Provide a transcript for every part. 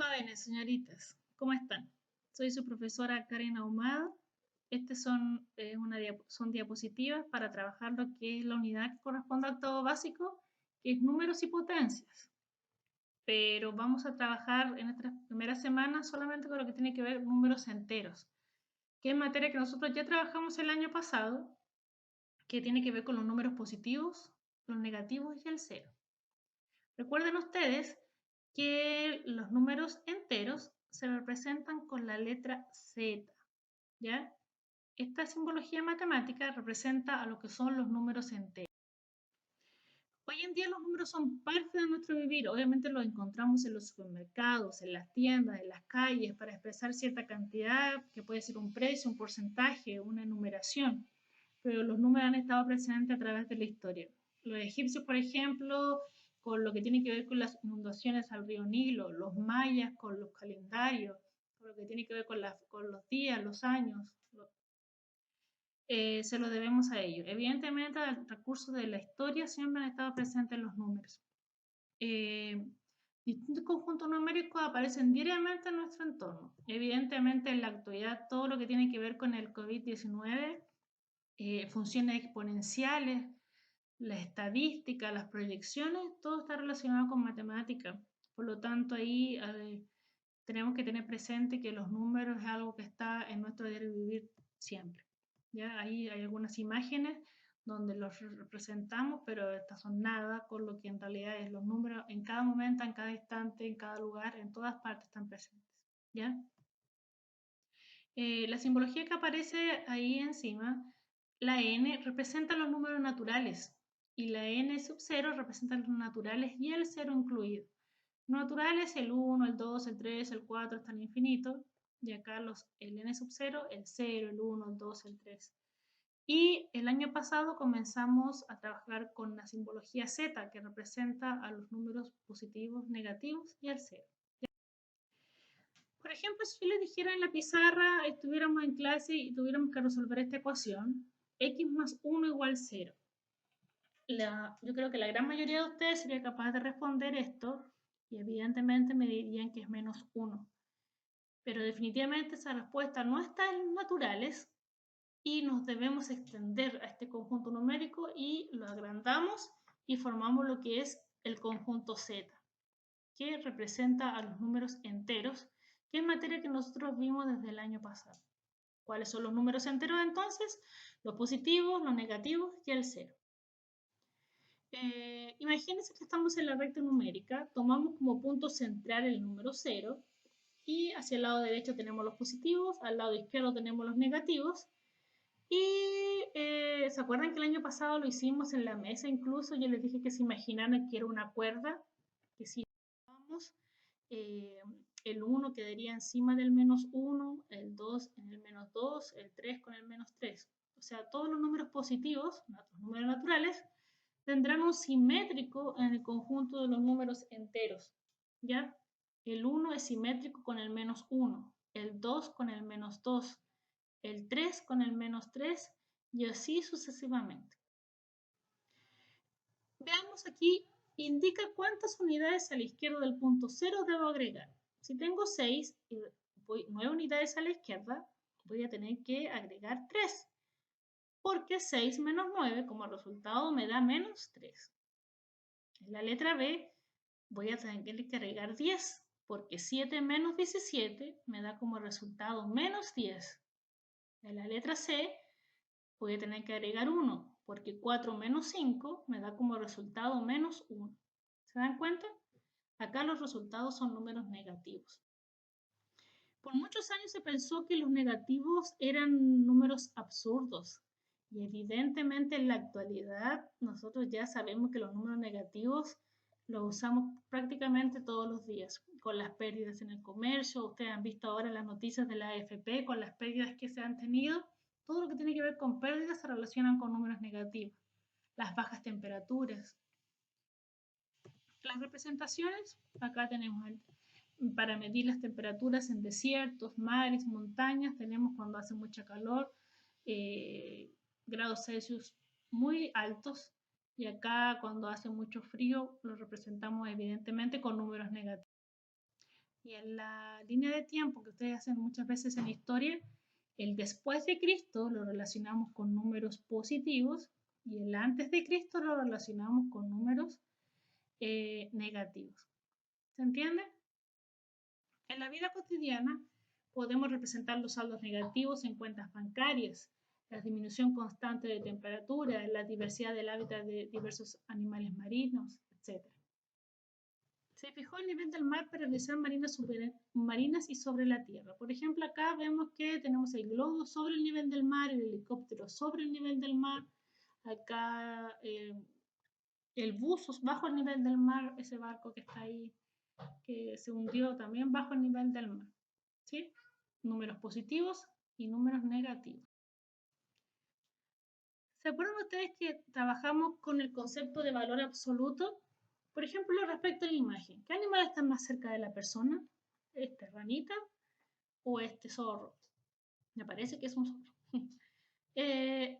Jóvenes, señoritas, ¿cómo están? Soy su profesora Karen Ahumada. Estas son diapositivas para trabajar lo que es la unidad que corresponde al octavo básico, que es números y potencias. Pero vamos a trabajar en esta primera semana solamente con lo que tiene que ver números enteros, que es materia que nosotros ya trabajamos el año pasado, que tiene que ver con los números positivos, los negativos y el cero. Recuerden ustedes que los números enteros se representan con la letra Z, ¿ya? Esta simbología matemática representa a lo que son los números enteros. Hoy en día los números son parte de nuestro vivir. Obviamente los encontramos en los supermercados, en las tiendas, en las calles, para expresar cierta cantidad, que puede ser un precio, un porcentaje, una enumeración. Pero los números han estado presentes a través de la historia. Los egipcios, por ejemplo, con lo que tiene que ver con las inundaciones al río Nilo, los mayas con los calendarios, con lo que tiene que ver con los días, los años, se lo debemos a ellos. Evidentemente, el recurso de la historia siempre han estado presentes en los números. Distintos conjuntos numéricos aparecen diariamente en nuestro entorno. Evidentemente, en la actualidad, todo lo que tiene que ver con el COVID-19, funciones exponenciales, la estadística, las proyecciones, todo está relacionado con matemática. Por lo tanto, ahí tenemos que tener presente que los números es algo que está en nuestro diario vivir siempre. ¿Ya? Ahí hay algunas imágenes donde los representamos, pero estas son nada con lo que en realidad es los números en cada momento, en cada instante, en cada lugar, en todas partes están presentes. ¿Ya? La simbología que aparece ahí encima, la n representa los números naturales y la n sub 0 representa los naturales y el 0 incluido. Naturales, el 1, el 2, el 3, el 4 están infinitos, y acá el n sub 0, el 0, el 1, el 2, el 3. Y el año pasado comenzamos a trabajar con la simbología Z, que representa a los números positivos, negativos y el 0. Por ejemplo, si yo les dijera en la pizarra, estuviéramos en clase y tuviéramos que resolver esta ecuación, x más 1 igual 0. Yo creo que la gran mayoría de ustedes sería capaz de responder esto y evidentemente me dirían que es menos 1. Pero definitivamente esa respuesta no está en los naturales y nos debemos extender a este conjunto numérico y lo agrandamos y formamos lo que es el conjunto Z, que representa a los números enteros, que es materia que nosotros vimos desde el año pasado. ¿Cuáles son los números enteros entonces? Los positivos, los negativos y el 0. Imagínense que estamos en la recta numérica, tomamos como punto central el número 0 y hacia el lado derecho tenemos los positivos, al lado izquierdo tenemos los negativos y ¿se acuerdan que el año pasado lo hicimos en la mesa? Incluso yo les dije que se imaginaran que era una cuerda, que si tomamos el 1 quedaría encima del menos 1, el 2 en el menos 2, el 3 con el menos 3. O sea, todos los números positivos, los números naturales, tendrán un simétrico en el conjunto de los números enteros, ¿ya? El 1 es simétrico con el menos 1, el 2 con el menos 2, el 3 con el menos 3 y así sucesivamente. Veamos aquí, indica cuántas unidades a la izquierda del punto 0 debo agregar. Si tengo 6 y 9 unidades a la izquierda, voy a tener que agregar 3. Porque 6 menos 9 como resultado me da menos 3. En la letra B voy a tener que agregar 10, porque 7 menos 17 me da como resultado menos 10. En la letra C voy a tener que agregar 1, porque 4 menos 5 me da como resultado menos 1. ¿Se dan cuenta? Acá los resultados son números negativos. Por muchos años se pensó que los negativos eran números absurdos. Y evidentemente en la actualidad nosotros ya sabemos que los números negativos los usamos prácticamente todos los días. Con las pérdidas en el comercio, ustedes han visto ahora las noticias de la AFP con las pérdidas que se han tenido. Todo lo que tiene que ver con pérdidas se relacionan con números negativos. Las bajas temperaturas. Las representaciones, acá tenemos para medir las temperaturas en desiertos, mares, montañas, tenemos cuando hace mucha calor, grados Celsius muy altos, y acá cuando hace mucho frío lo representamos evidentemente con números negativos. Y en la línea de tiempo que ustedes hacen muchas veces en historia, el después de Cristo lo relacionamos con números positivos y el antes de Cristo lo relacionamos con números negativos. ¿Se entiende? En la vida cotidiana podemos representar los saldos negativos en cuentas bancarias, la disminución constante de temperatura, la diversidad del hábitat de diversos animales marinos, etc. Se fijó el nivel del mar para realizar marinas y sobre la tierra. Por ejemplo, acá vemos que tenemos el globo sobre el nivel del mar, el helicóptero sobre el nivel del mar, acá el buzo bajo el nivel del mar, ese barco que está ahí, que se hundió también bajo el nivel del mar. ¿Sí? Números positivos y números negativos. ¿Se acuerdan ustedes que trabajamos con el concepto de valor absoluto? Por ejemplo, respecto a la imagen. ¿Qué animal está más cerca de la persona? ¿Este ranita o este zorro? Me parece que es un zorro.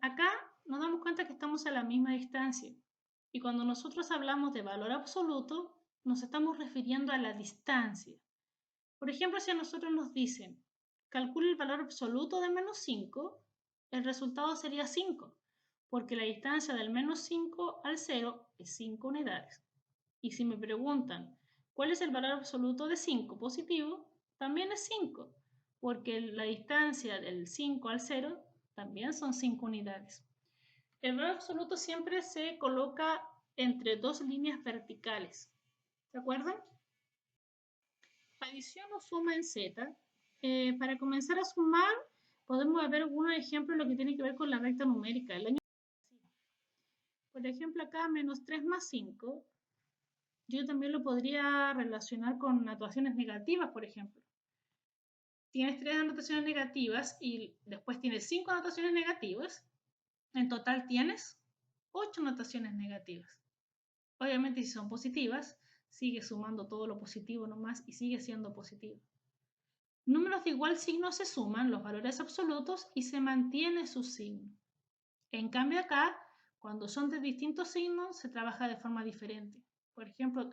Acá nos damos cuenta que estamos a la misma distancia. Y cuando nosotros hablamos de valor absoluto, nos estamos refiriendo a la distancia. Por ejemplo, si a nosotros nos dicen, calcule el valor absoluto de menos 5, el resultado sería 5, porque la distancia del menos 5 al 0 es 5 unidades. Y si me preguntan, ¿cuál es el valor absoluto de 5 positivo? También es 5, porque la distancia del 5 al 0 también son 5 unidades. El valor absoluto siempre se coloca entre dos líneas verticales. ¿Se acuerdan? Adición o suma en Z. Para comenzar a sumar, podemos ver algunos ejemplos de lo que tiene que ver con la recta numérica. Por ejemplo, acá menos 3 más 5. Yo también lo podría relacionar con anotaciones negativas, por ejemplo. Tienes 3 anotaciones negativas y después tienes 5 anotaciones negativas. En total tienes 8 anotaciones negativas. Obviamente, si son positivas, sigue sumando todo lo positivo nomás y sigue siendo positivo. Números de igual signo se suman los valores absolutos y se mantiene su signo. En cambio acá, cuando son de distintos signos, se trabaja de forma diferente. Por ejemplo,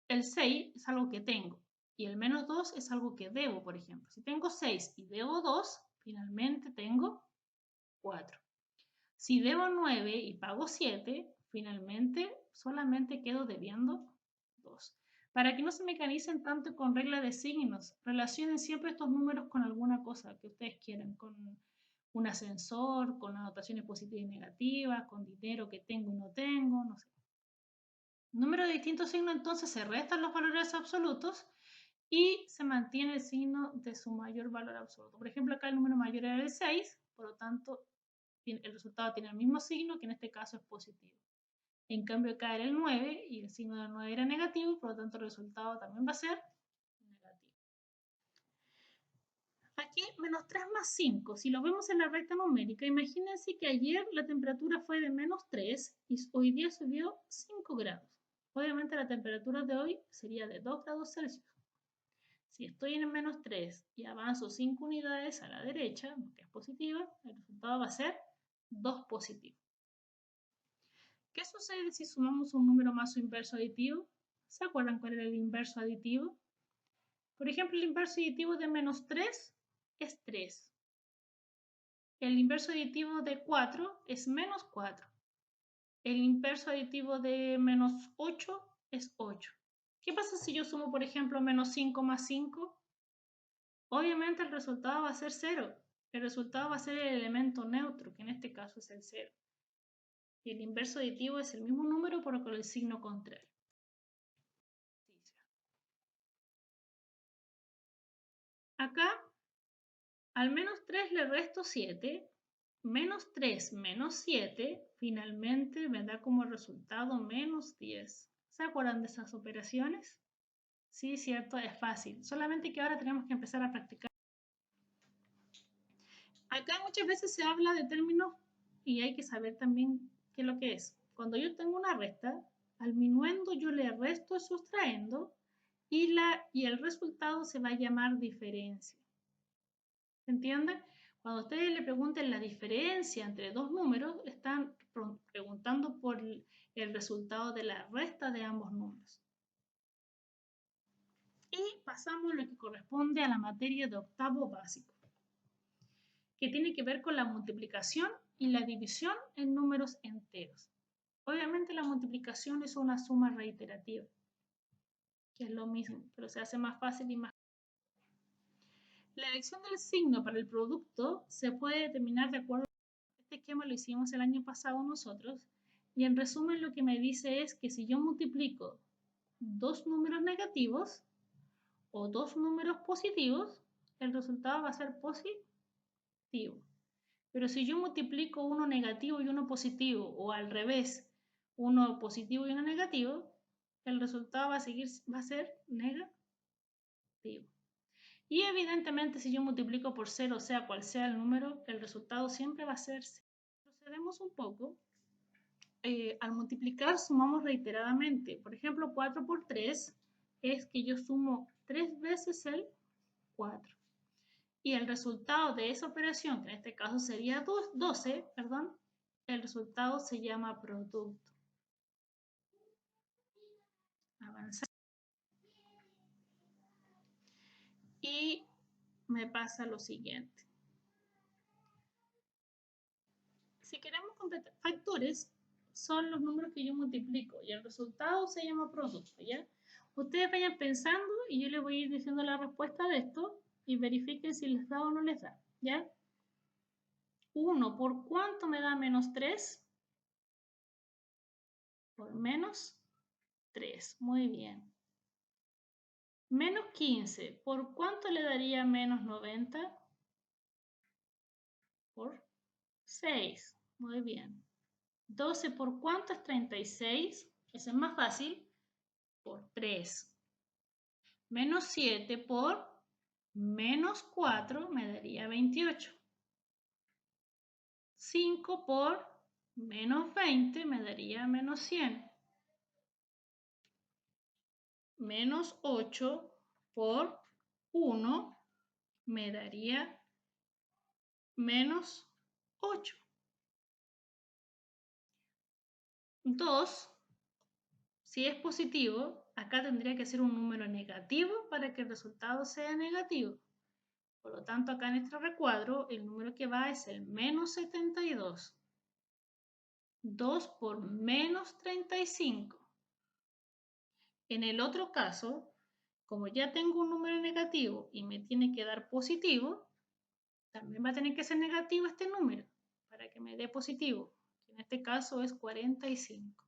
el 6 es algo que tengo y el menos 2 es algo que debo, por ejemplo. Si tengo 6 y debo 2, finalmente tengo 4. Si debo 9 y pago 7, finalmente solamente quedo debiendo 2. Para que no se mecanicen tanto con regla de signos, relacionen siempre estos números con alguna cosa que ustedes quieran, con un ascensor, con anotaciones positivas y negativas, con dinero que tengo y no tengo, no sé. Número de distintos signos, entonces se restan los valores absolutos y se mantiene el signo de su mayor valor absoluto. Por ejemplo, acá el número mayor era el 6, por lo tanto, el resultado tiene el mismo signo, que en este caso es positivo. En cambio, acá era el 9 y el signo del 9 era negativo, por lo tanto, el resultado también va a ser negativo. Aquí, menos 3 más 5. Si lo vemos en la recta numérica, imagínense que ayer la temperatura fue de menos 3 y hoy día subió 5 grados. Obviamente la temperatura de hoy sería de 2 grados Celsius. Si estoy en menos 3 y avanzo 5 unidades a la derecha, que es positiva, el resultado va a ser 2 positivo. ¿Qué sucede si sumamos un número más su inverso aditivo? ¿Se acuerdan cuál era el inverso aditivo? Por ejemplo, el inverso aditivo de menos 3 es 3. El inverso aditivo de 4 es menos 4. El inverso aditivo de menos 8 es 8. ¿Qué pasa si yo sumo, por ejemplo, menos 5 más 5? Obviamente el resultado va a ser 0. El resultado va a ser el elemento neutro, que en este caso es el 0. Y el inverso aditivo es el mismo número, pero con el signo contrario. Acá, al menos 3 le resto 7. Menos 3 menos 7, finalmente me da como resultado menos 10. ¿Se acuerdan de esas operaciones? Sí, cierto, es fácil. Solamente que ahora tenemos que empezar a practicar. Acá muchas veces se habla de términos y hay que saber también qué es lo que es. Cuando yo tengo una resta, al minuendo yo le resto sustrayendo y el resultado se va a llamar diferencia. ¿Se entiende? Cuando ustedes le pregunten la diferencia entre dos números, están preguntando por el resultado de la resta de ambos números. Y pasamos a lo que corresponde a la materia de octavo básico, que tiene que ver con la multiplicación y la división en números enteros. Obviamente la multiplicación es una suma reiterativa, que es lo mismo, pero se hace más fácil y más. La elección del signo para el producto se puede determinar de acuerdo a este esquema, lo hicimos el año pasado nosotros, y en resumen lo que me dice es que si yo multiplico dos números negativos o dos números positivos, el resultado va a ser positivo. Pero si yo multiplico uno negativo y uno positivo, o al revés, uno positivo y uno negativo, el resultado va a ser negativo. Y evidentemente si yo multiplico por 0, sea cual sea el número, el resultado siempre va a ser 0. Procedemos un poco. Al multiplicar sumamos reiteradamente. Por ejemplo, 4 por 3 es que yo sumo 3 veces el 4. Y el resultado de esa operación, que en este caso sería 12, perdón, el resultado se llama producto. Avanzar. Y me pasa lo siguiente. Si queremos completar factores, son los números que yo multiplico y el resultado se llama producto, ¿ya? Ustedes vayan pensando y yo les voy a ir diciendo la respuesta de esto y verifiquen si les da o no les da, ¿ya? 1 por cuánto me da menos 3, por menos 3, muy bien. Menos 15, ¿por cuánto le daría menos 90? Por 6, muy bien. 12 por cuánto es 36, eso es más fácil, por 3. Menos 7 por menos 4 me daría 28. 5 por menos 20 me daría menos 100. Menos 8 por 1 me daría menos 8. 2, si es positivo, acá tendría que ser un número negativo para que el resultado sea negativo. Por lo tanto, acá en este recuadro, el número que va es el menos 72. 2 por menos 35. En el otro caso, como ya tengo un número negativo y me tiene que dar positivo, también va a tener que ser negativo este número para que me dé positivo, que en este caso es 45.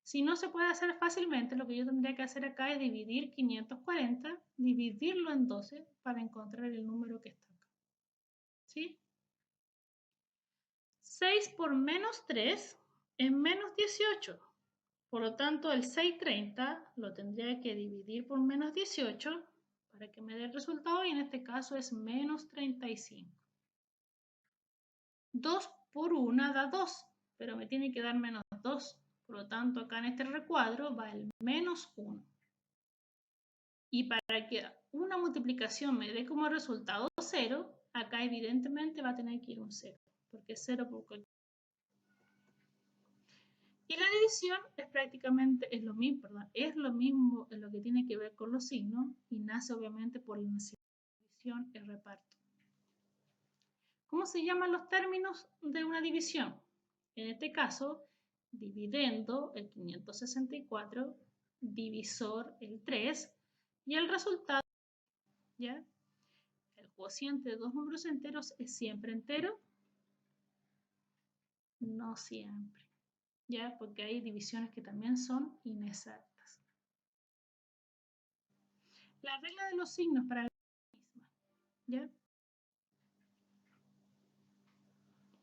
Si no se puede hacer fácilmente, lo que yo tendría que hacer acá es dividir 540, dividirlo en 12 para encontrar el número que está acá. ¿Sí? 6 por menos 3 es menos 18. Por lo tanto, el 630 lo tendría que dividir por menos 18 para que me dé el resultado y en este caso es menos 35. 2 por 1 da 2, pero me tiene que dar menos 2. Por lo tanto, acá en este recuadro va el menos 1. Y para que una multiplicación me dé como resultado 0, acá evidentemente va a tener que ir un 0, porque es 0 por cualquier. Y la división es prácticamente es lo mismo en lo que tiene que ver con los signos y nace obviamente por la división y reparto. ¿Cómo se llaman los términos de una división? En este caso, dividendo el 564, divisor el 3 y el resultado, ¿ya? El cociente de dos números enteros es siempre entero, no siempre, ¿ya? Porque hay divisiones que también son inexactas. La regla de los signos para la misma, ¿ya?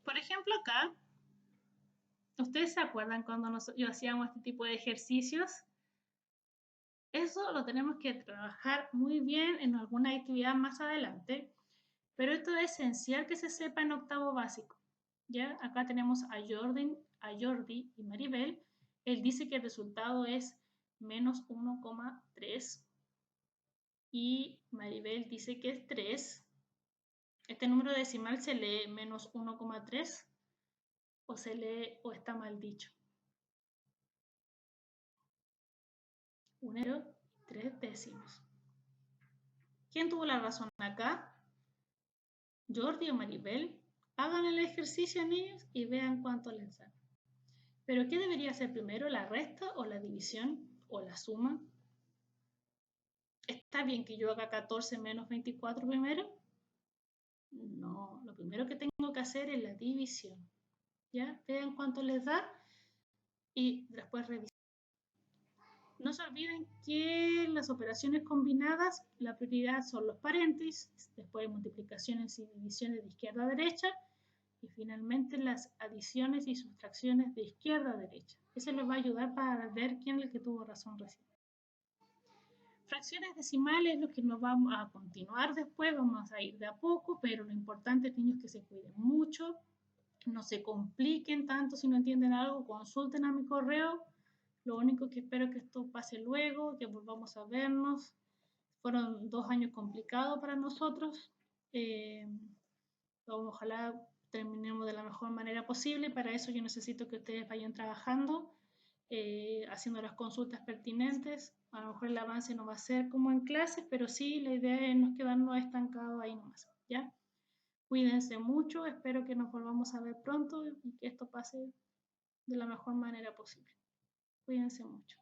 Por ejemplo, acá, ¿ustedes se acuerdan cuando yo hacíamos este tipo de ejercicios? Eso lo tenemos que trabajar muy bien en alguna actividad más adelante, pero esto es esencial que se sepa en octavo básico. ¿Ya? Acá tenemos a Jordi y Maribel. Él dice que el resultado es menos 1,3 y Maribel dice que es 3. Este número decimal se lee menos 1,3 o se lee o está mal dicho. 1 y 3 décimos. ¿Quién tuvo la razón acá? Jordi o Maribel. Hagan el ejercicio en ellos y vean cuánto les da. ¿Pero qué debería hacer primero? ¿La resta o la división o la suma? ¿Está bien que yo haga 14 menos 24 primero? No, lo primero que tengo que hacer es la división. ¿Ya? Vean cuánto les da y después revisar. No se olviden que las operaciones combinadas, la prioridad son los paréntesis, después multiplicaciones y divisiones de izquierda a derecha, y finalmente las adiciones y sustracciones de izquierda a derecha. Eso les va a ayudar para ver quién es el que tuvo razón recién. Fracciones decimales, lo que nos vamos a continuar después, vamos a ir de a poco, pero lo importante es, niños, que se cuiden mucho, no se compliquen tanto si no entienden algo, consulten a mi correo. Lo único que espero que esto pase luego, que volvamos a vernos. Fueron 2 años complicados para nosotros. Ojalá terminemos de la mejor manera posible. Para eso yo necesito que ustedes vayan trabajando, haciendo las consultas pertinentes. A lo mejor el avance no va a ser como en clases, pero sí, la idea es no quedarnos estancados ahí nomás, ¿ya? Cuídense mucho, espero que nos volvamos a ver pronto y que esto pase de la mejor manera posible. Cuídense mucho.